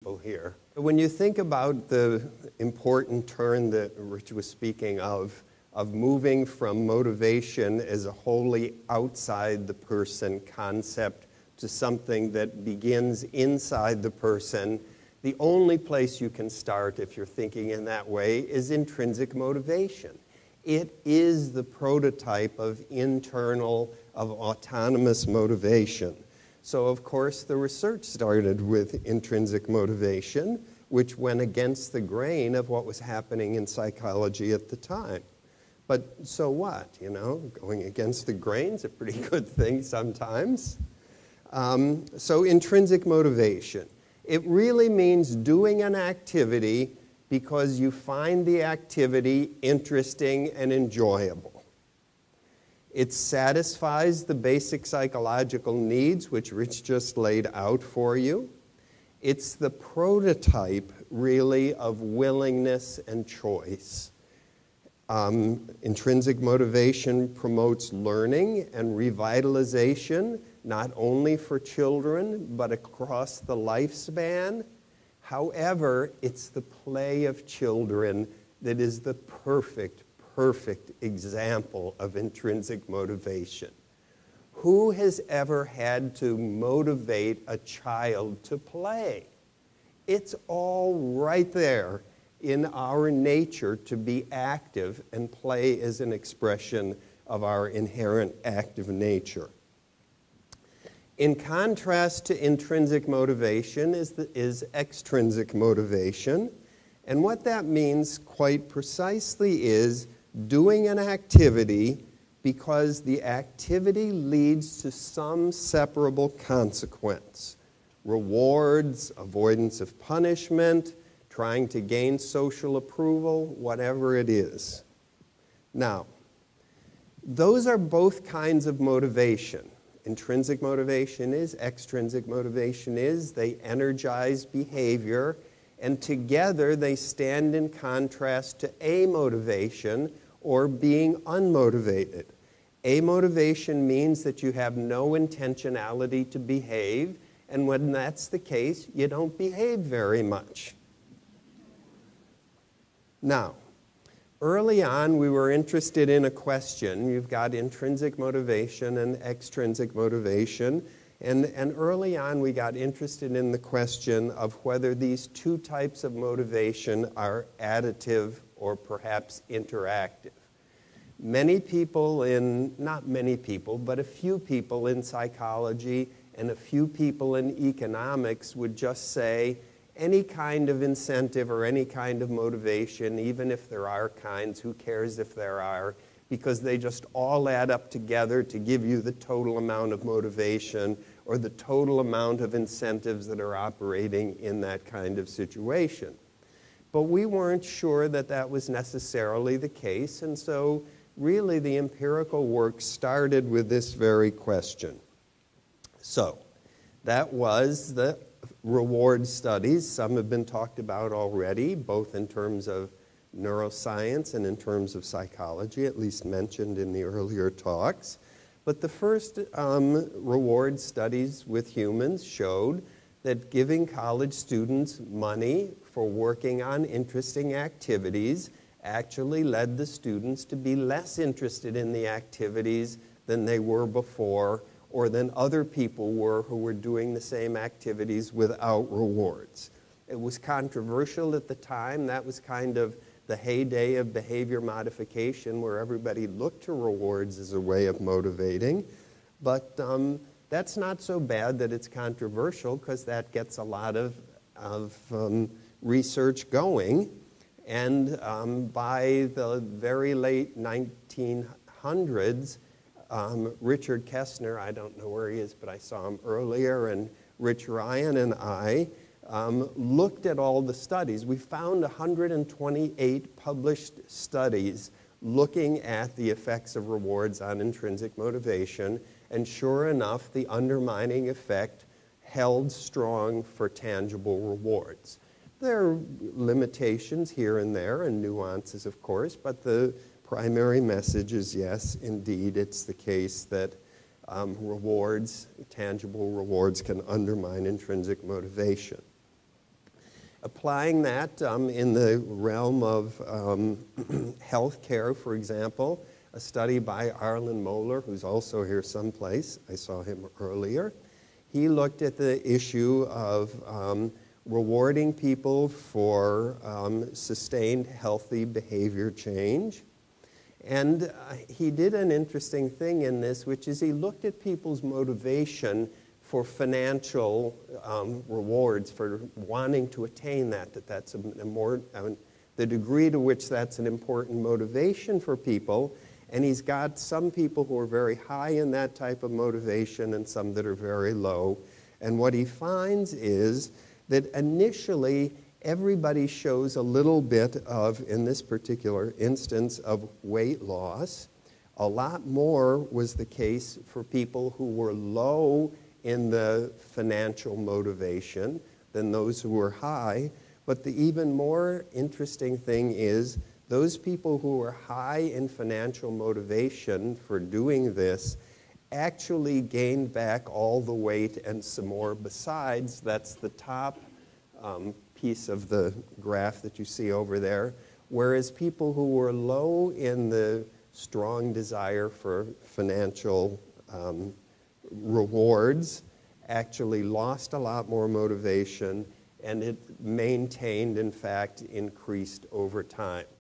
people here. When you think about the important turn that Rich was speaking of moving from motivation as a wholly outside the person concept to something that begins inside the person, the only place you can start if you're thinking in that way is intrinsic motivation. It is the prototype of autonomous motivation. So, of course, the research started with intrinsic motivation, which went against the grain of what was happening in psychology at the time. But so what, you know? Going against the grain's a pretty good thing sometimes. So intrinsic motivation. It really means doing an activity because you find the activity interesting and enjoyable. It satisfies the basic psychological needs, which Rich just laid out for you. It's the prototype, really, of willingness and choice. Intrinsic motivation promotes learning and revitalization, not only for children, but across the lifespan. However, it's the play of children that is the perfect example of intrinsic motivation. Who has ever had to motivate a child to play? It's all right there in our nature to be active, and play is an expression of our inherent active nature. In contrast to intrinsic motivation is extrinsic motivation. And what that means quite precisely is doing an activity because the activity leads to some separable consequence. Rewards, avoidance of punishment, trying to gain social approval, whatever it is. Now, those are both kinds of motivation. Intrinsic motivation is, extrinsic motivation is. They energize behavior, and together they stand in contrast to amotivation, or being unmotivated. Amotivation means that you have no intentionality to behave, and when that's the case, you don't behave very much. Now, early on, we were interested in a question. You've got intrinsic motivation and extrinsic motivation. And early on, we got interested in the question of whether these two types of motivation are additive or perhaps interactive. Many people not many people, but a few people in psychology and a few people in economics would just say, any kind of incentive or any kind of motivation, even if there are kinds, who cares if there are, because they just all add up together to give you the total amount of motivation or the total amount of incentives that are operating in that kind of situation. But we weren't sure that that was necessarily the case, and so really the empirical work started with this very question. So that was the reward studies. Some have been talked about already, both in terms of neuroscience and in terms of psychology, at least mentioned in the earlier talks. But the first reward studies with humans showed that giving college students money for working on interesting activities actually led the students to be less interested in the activities than they were before, or than other people were who were doing the same activities without rewards. It was controversial at the time. That was kind of the heyday of behavior modification, where everybody looked to rewards as a way of motivating. But that's not so bad that it's controversial, because that gets a lot of research going. And by the very late 1900s, Richard Kessner, I don't know where he is, but I saw him earlier, and Rich Ryan and I looked at all the studies. We found 128 published studies looking at the effects of rewards on intrinsic motivation, and sure enough, the undermining effect held strong for tangible rewards. There are limitations here and there, and nuances, of course, but the primary message is yes, indeed, it's the case that rewards, tangible rewards, can undermine intrinsic motivation. Applying that in the realm of health care, for example, a study by Arlen Moeller, who's also here someplace, I saw him earlier, he looked at the issue of rewarding people for sustained healthy behavior change. And he did an interesting thing in this, which is he looked at people's motivation for financial rewards, for wanting to attain that's the degree to which that's an important motivation for people. And he's got some people who are very high in that type of motivation and some that are very low. And what he finds is that initially everybody shows a little bit of, in this particular instance, of weight loss. A lot more was the case for people who were low in the financial motivation than those who were high. But the even more interesting thing is those people who were high in financial motivation for doing this actually gained back all the weight and some more besides. That's the top piece of the graph that you see over there. Whereas people who were low in the strong desire for financial rewards actually lost a lot more motivation, and it maintained, in fact, increased over time.